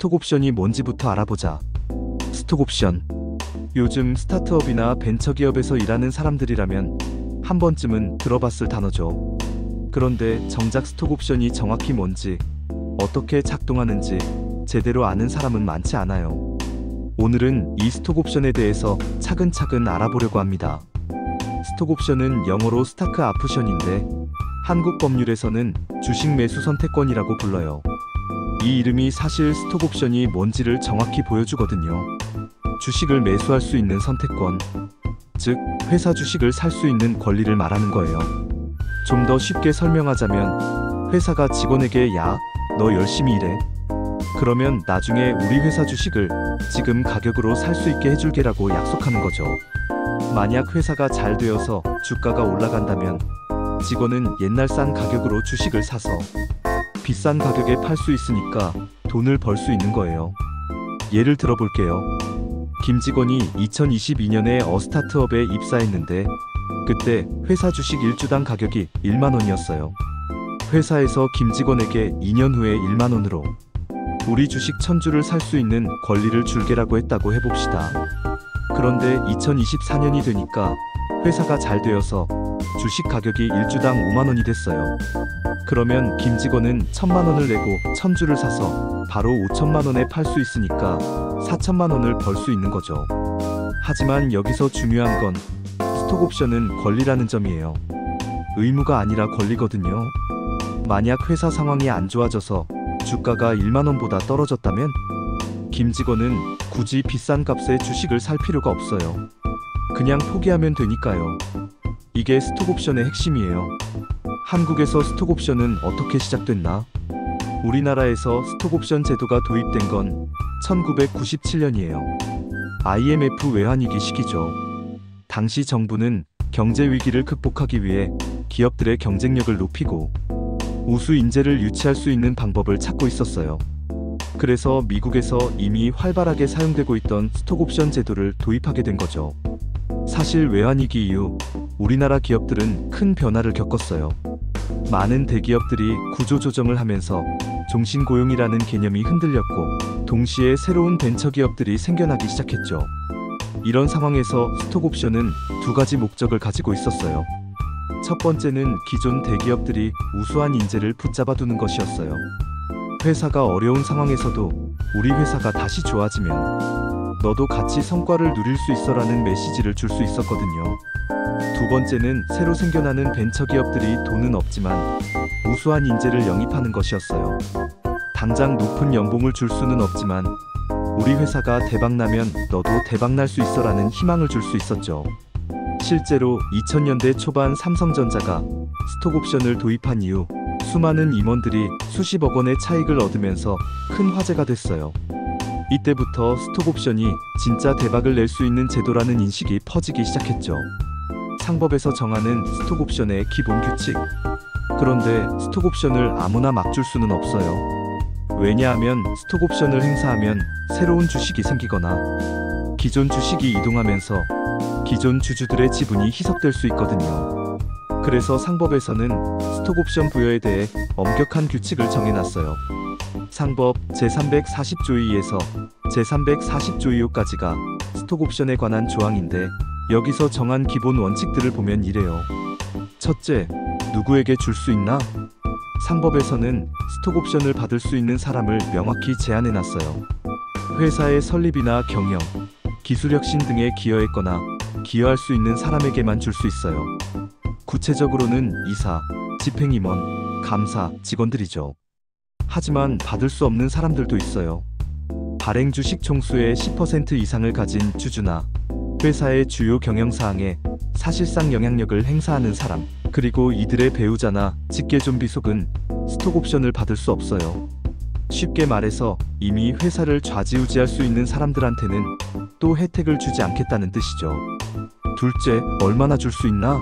스톡옵션이 뭔지부터 알아보자. 스톡옵션. 요즘 스타트업이나 벤처기업에서 일하는 사람들이라면 한 번쯤은 들어봤을 단어죠. 그런데 정작 스톡옵션이 정확히 뭔지, 어떻게 작동하는지 제대로 아는 사람은 많지 않아요. 오늘은 이 스톡옵션에 대해서 차근차근 알아보려고 합니다. 스톡옵션은 영어로 스타크 옵션인데 한국 법률에서는 주식 매수 선택권이라고 불러요. 이 이름이 사실 스톡옵션이 뭔지를 정확히 보여주거든요. 주식을 매수할 수 있는 선택권, 즉 회사 주식을 살 수 있는 권리를 말하는 거예요. 좀 더 쉽게 설명하자면 회사가 직원에게 야, 너 열심히 일해. 그러면 나중에 우리 회사 주식을 지금 가격으로 살 수 있게 해줄게라고 약속하는 거죠. 만약 회사가 잘 되어서 주가가 올라간다면 직원은 옛날 싼 가격으로 주식을 사서 비싼 가격에 팔 수 있으니까 돈을 벌 수 있는 거예요. 예를 들어 볼게요. 김직원이 2022년에 스타트업에 입사했는데 그때 회사 주식 1주당 가격이 1만 원이었어요. 회사에서 김직원에게 2년 후에 1만 원으로 우리 주식 1000주를 살 수 있는 권리를 줄게라고 했다고 해봅시다. 그런데 2024년이 되니까 회사가 잘 되어서 주식 가격이 1주당 5만 원이 됐어요. 그러면 김직원은 1000만 원을 내고 1000주를 사서 바로 5천만 원에 팔 수 있으니까 4천만 원을 벌 수 있는 거죠. 하지만 여기서 중요한 건 스톡옵션은 권리라는 점이에요. 의무가 아니라 권리거든요. 만약 회사 상황이 안 좋아져서 주가가 1만 원보다 떨어졌다면 김직원은 굳이 비싼 값에 주식을 살 필요가 없어요. 그냥 포기하면 되니까요. 이게 스톡옵션의 핵심이에요. 한국에서 스톡옵션은 어떻게 시작됐나? 우리나라에서 스톡옵션 제도가 도입된 건 1997년이에요. IMF 외환위기 시기죠. 당시 정부는 경제 위기를 극복하기 위해 기업들의 경쟁력을 높이고 우수 인재를 유치할 수 있는 방법을 찾고 있었어요. 그래서 미국에서 이미 활발하게 사용되고 있던 스톡옵션 제도를 도입하게 된 거죠. 사실 외환위기 이후 우리나라 기업들은 큰 변화를 겪었어요. 많은 대기업들이 구조조정을 하면서 종신고용이라는 개념이 흔들렸고 동시에 새로운 벤처기업들이 생겨나기 시작했죠. 이런 상황에서 스톡옵션은 두 가지 목적을 가지고 있었어요. 첫 번째는 기존 대기업들이 우수한 인재를 붙잡아두는 것이었어요. 회사가 어려운 상황에서도 우리 회사가 다시 좋아지면 너도 같이 성과를 누릴 수 있어라는 메시지를 줄 수 있었거든요. 두 번째는 새로 생겨나는 벤처기업들이 돈은 없지만 우수한 인재를 영입하는 것이었어요. 당장 높은 연봉을 줄 수는 없지만 우리 회사가 대박나면 너도 대박날 수 있어라는 희망을 줄 수 있었죠. 실제로 2000년대 초반 삼성전자가 스톡옵션을 도입한 이후 수많은 임원들이 수십억 원의 차익을 얻으면서 큰 화제가 됐어요. 이때부터 스톡옵션이 진짜 대박을 낼 수 있는 제도라는 인식이 퍼지기 시작했죠. 상법에서 정하는 스톡옵션의 기본 규칙. 그런데 스톡옵션을 아무나 막 줄 수는 없어요. 왜냐하면 스톡옵션을 행사하면 새로운 주식이 생기거나 기존 주식이 이동하면서 기존 주주들의 지분이 희석될 수 있거든요. 그래서 상법에서는 스톡옵션 부여에 대해 엄격한 규칙을 정해놨어요. 상법 제340조 2에서 제340조 2호까지가 스톡옵션에 관한 조항인데 여기서 정한 기본 원칙들을 보면 이래요. 첫째, 누구에게 줄 수 있나? 상법에서는 스톡옵션을 받을 수 있는 사람을 명확히 제한해놨어요. 회사의 설립이나 경영, 기술혁신 등에 기여했거나 기여할 수 있는 사람에게만 줄 수 있어요. 구체적으로는 이사, 집행임원, 감사, 직원들이죠. 하지만 받을 수 없는 사람들도 있어요. 발행 주식 총수의 10% 이상을 가진 주주나 회사의 주요 경영사항에 사실상 영향력을 행사하는 사람, 그리고 이들의 배우자나 직계존비 속은 스톡옵션을 받을 수 없어요. 쉽게 말해서 이미 회사를 좌지우지할 수 있는 사람들한테는 또 혜택을 주지 않겠다는 뜻이죠. 둘째, 얼마나 줄 수 있나?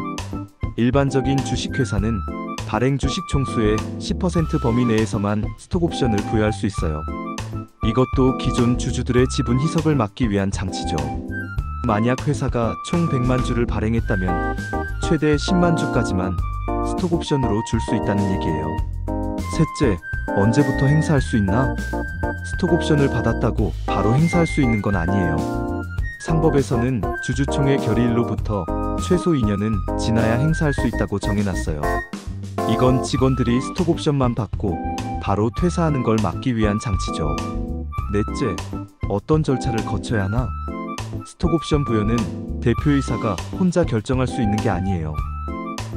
일반적인 주식회사는 발행 주식 총수의 10% 범위 내에서만 스톡옵션을 부여할 수 있어요. 이것도 기존 주주들의 지분 희석을 막기 위한 장치죠. 만약 회사가 총 100만 주를 발행했다면 최대 10만 주까지만 스톡옵션으로 줄 수 있다는 얘기예요. 셋째, 언제부터 행사할 수 있나? 스톡옵션을 받았다고 바로 행사할 수 있는 건 아니에요. 상법에서는 주주총회 결의일로부터 최소 2년은 지나야 행사할 수 있다고 정해놨어요. 이건 직원들이 스톡옵션만 받고 바로 퇴사하는 걸 막기 위한 장치죠. 넷째, 어떤 절차를 거쳐야 하나? 스톡옵션 부여는 대표이사가 혼자 결정할 수 있는 게 아니에요.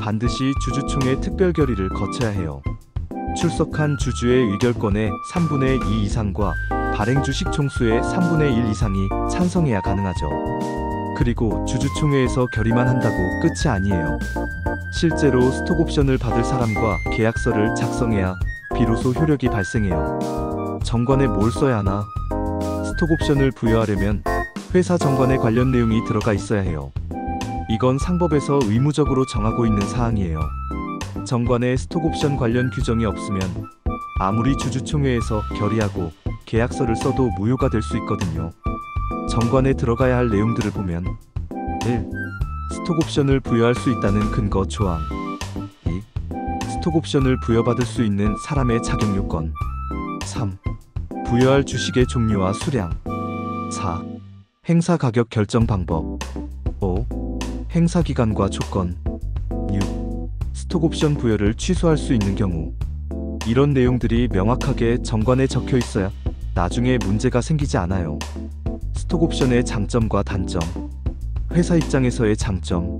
반드시 주주총회 특별 결의를 거쳐야 해요. 출석한 주주의 의결권의 3분의 2 이상과 발행 주식 총수의 3분의 1 이상이 찬성해야 가능하죠. 그리고 주주총회에서 결의만 한다고 끝이 아니에요. 실제로 스톡옵션을 받을 사람과 계약서를 작성해야 비로소 효력이 발생해요. 정관에 뭘 써야 하나? 스톡옵션을 부여하려면 회사 정관에 관련 내용이 들어가 있어야 해요. 이건 상법에서 의무적으로 정하고 있는 사항이에요. 정관에 스톡옵션 관련 규정이 없으면 아무리 주주총회에서 결의하고 계약서를 써도 무효가 될 수 있거든요. 정관에 들어가야 할 내용들을 보면 1. 스톡옵션을 부여할 수 있다는 근거 조항. 2. 스톡옵션을 부여받을 수 있는 사람의 자격 요건. 3. 부여할 주식의 종류와 수량. 4. 행사 가격 결정 방법. 5. 행사 기간과 조건. 6. 스톡옵션 부여를 취소할 수 있는 경우. 이런 내용들이 명확하게 정관에 적혀 있어야 나중에 문제가 생기지 않아요. 스톡옵션의 장점과 단점. 회사 입장에서의 장점.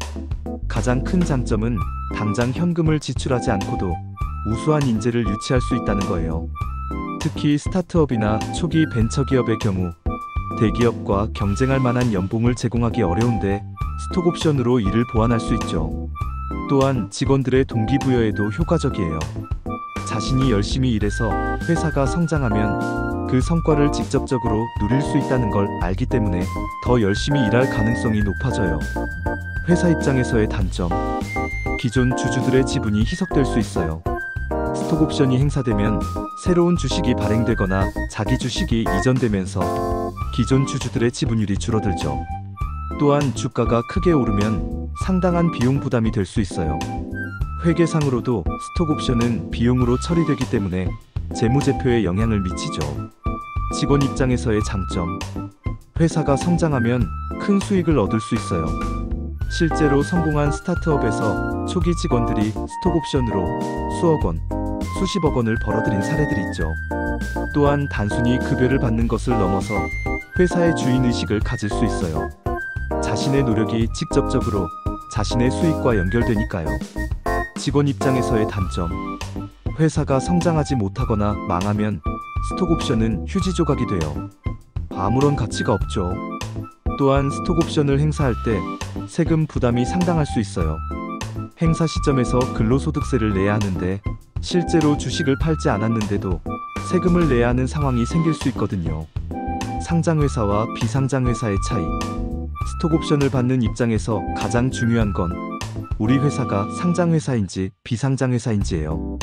가장 큰 장점은 당장 현금을 지출하지 않고도 우수한 인재를 유치할 수 있다는 거예요. 특히 스타트업이나 초기 벤처기업의 경우 대기업과 경쟁할 만한 연봉을 제공하기 어려운데 스톡옵션으로 이를 보완할 수 있죠. 또한 직원들의 동기부여에도 효과적이에요. 자신이 열심히 일해서 회사가 성장하면 그 성과를 직접적으로 누릴 수 있다는 걸 알기 때문에 더 열심히 일할 가능성이 높아져요. 회사 입장에서의 단점. 기존 주주들의 지분이 희석될 수 있어요. 스톡옵션이 행사되면 새로운 주식이 발행되거나 자기 주식이 이전되면서 기존 주주들의 지분율이 줄어들죠. 또한 주가가 크게 오르면 상당한 비용 부담이 될 수 있어요. 회계상으로도 스톡옵션은 비용으로 처리되기 때문에 재무제표에 영향을 미치죠. 직원 입장에서의 장점. 회사가 성장하면 큰 수익을 얻을 수 있어요. 실제로 성공한 스타트업에서 초기 직원들이 스톡옵션으로 수억 원, 수십억 원을 벌어들인 사례들이 있죠. 또한 단순히 급여를 받는 것을 넘어서 회사의 주인의식을 가질 수 있어요. 자신의 노력이 직접적으로 자신의 수익과 연결되니까요. 직원 입장에서의 단점. 회사가 성장하지 못하거나 망하면 스톡옵션은 휴지 조각이 돼요. 아무런 가치가 없죠. 또한 스톡옵션을 행사할 때 세금 부담이 상당할 수 있어요. 행사 시점에서 근로소득세를 내야 하는데 실제로 주식을 팔지 않았는데도 세금을 내야 하는 상황이 생길 수 있거든요. 상장회사와 비상장회사의 차이. 스톡옵션을 받는 입장에서 가장 중요한 건 우리 회사가 상장회사인지 비상장회사인지예요.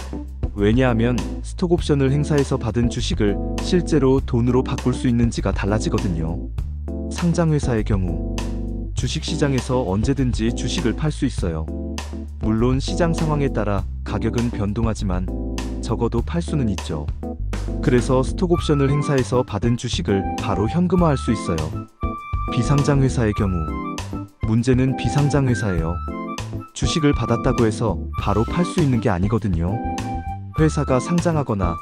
왜냐하면 스톡옵션을 행사해서 받은 주식을 실제로 돈으로 바꿀 수 있는지가 달라지거든요. 상장회사의 경우 주식시장에서 언제든지 주식을 팔 수 있어요. 물론 시장 상황에 따라 가격은 변동하지만 적어도 팔 수는 있죠. 그래서 스톡옵션을 행사해서 받은 주식을 바로 현금화할 수 있어요. 비상장회사의 경우 문제는 비상장회사예요. 주식을 받았다고 해서 바로 팔 수 있는 게 아니거든요. 회사가 상장하거나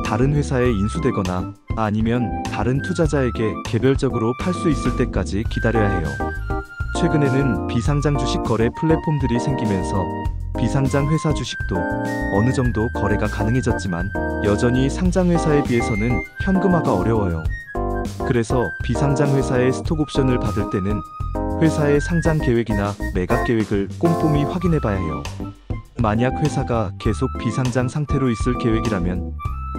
다른 회사에 인수되거나 아니면 다른 투자자에게 개별적으로 팔 수 있을 때까지 기다려야 해요. 최근에는 비상장 주식 거래 플랫폼들이 생기면서 비상장 회사 주식도 어느 정도 거래가 가능해졌지만 여전히 상장 회사에 비해서는 현금화가 어려워요. 그래서 비상장 회사의 스톡옵션을 받을 때는 회사의 상장 계획이나 매각 계획을 꼼꼼히 확인해 봐야 해요. 만약 회사가 계속 비상장 상태로 있을 계획이라면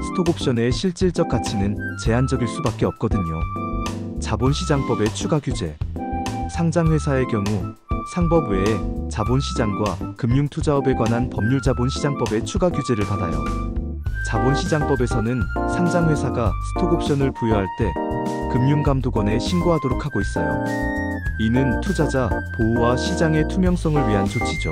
스톡옵션의 실질적 가치는 제한적일 수밖에 없거든요. 자본시장법의 추가 규제. 상장회사의 경우 상법 외에 자본시장과 금융투자업에 관한 법률자본시장법의 추가 규제를 받아요. 자본시장법에서는 상장회사가 스톡옵션을 부여할 때 금융감독원에 신고하도록 하고 있어요. 이는 투자자 보호와 시장의 투명성을 위한 조치죠.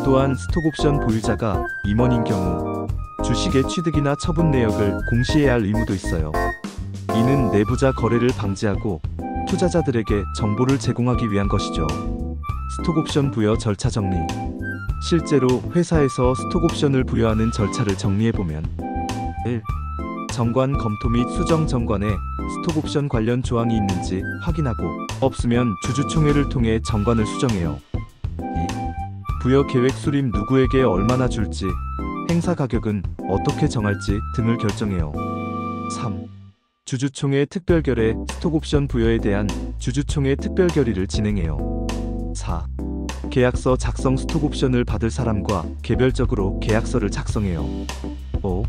또한 스톡옵션 보유자가 임원인 경우 주식의 취득이나 처분 내역을 공시해야 할 의무도 있어요. 이는 내부자 거래를 방지하고 투자자들에게 정보를 제공하기 위한 것이죠. 스톡옵션 부여 절차 정리. 실제로 회사에서 스톡옵션을 부여하는 절차를 정리해보면 1. 정관 검토 및 수정 정관에 스톡옵션 관련 조항이 있는지 확인하고 없으면 주주총회를 통해 정관을 수정해요. 2. 부여 계획 수립 누구에게 얼마나 줄지, 행사 가격은 어떻게 정할지 등을 결정해요. 3. 주주총회 특별결의 스톡옵션 부여에 대한 주주총회 특별결의를 진행해요. 4. 계약서 작성 스톡옵션을 받을 사람과 개별적으로 계약서를 작성해요. 5.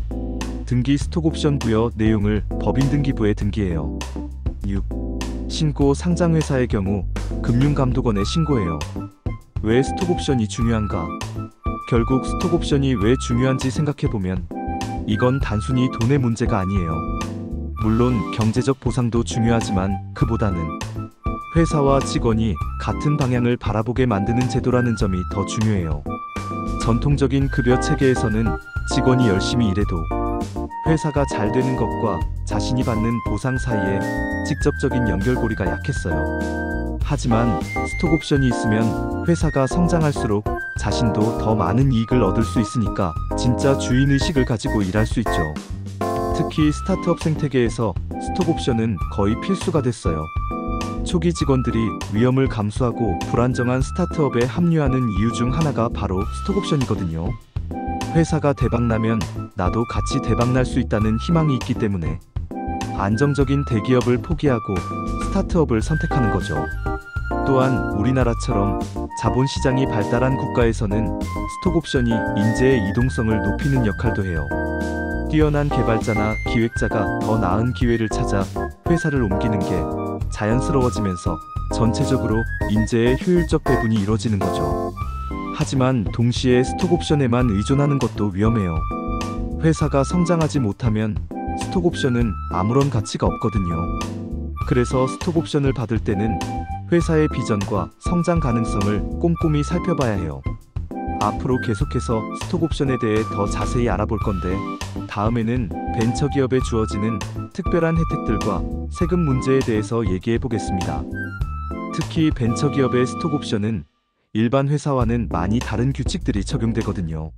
등기 스톡옵션 부여 내용을 법인등기부에 등기해요. 6. 신고 상장회사의 경우 금융감독원에 신고해요. 왜 스톡옵션이 중요한가? 결국 스톡옵션이 왜 중요한지 생각해보면 이건 단순히 돈의 문제가 아니에요. 물론 경제적 보상도 중요하지만 그보다는 회사와 직원이 같은 방향을 바라보게 만드는 제도라는 점이 더 중요해요. 전통적인 급여 체계에서는 직원이 열심히 일해도 회사가 잘 되는 것과 자신이 받는 보상 사이에 직접적인 연결고리가 약했어요. 하지만 스톡옵션이 있으면 회사가 성장할수록 자신도 더 많은 이익을 얻을 수 있으니까 진짜 주인의식을 가지고 일할 수 있죠. 특히 스타트업 생태계에서 스톡옵션은 거의 필수가 됐어요. 초기 직원들이 위험을 감수하고 불안정한 스타트업에 합류하는 이유 중 하나가 바로 스톡옵션이거든요. 회사가 대박나면 나도 같이 대박날 수 있다는 희망이 있기 때문에 안정적인 대기업을 포기하고 스타트업을 선택하는 거죠. 또한 우리나라처럼 자본시장이 발달한 국가에서는 스톡옵션이 인재의 이동성을 높이는 역할도 해요. 뛰어난 개발자나 기획자가 더 나은 기회를 찾아 회사를 옮기는 게 자연스러워지면서 전체적으로 인재의 효율적 배분이 이루어지는 거죠. 하지만 동시에 스톡옵션에만 의존하는 것도 위험해요. 회사가 성장하지 못하면 스톡옵션은 아무런 가치가 없거든요. 그래서 스톡옵션을 받을 때는 회사의 비전과 성장 가능성을 꼼꼼히 살펴봐야 해요. 앞으로 계속해서 스톡옵션에 대해 더 자세히 알아볼 건데 다음에는 벤처기업에 주어지는 특별한 혜택들과 세금 문제에 대해서 얘기해 보겠습니다. 특히 벤처기업의 스톡옵션은 일반 회사와는 많이 다른 규칙들이 적용되거든요.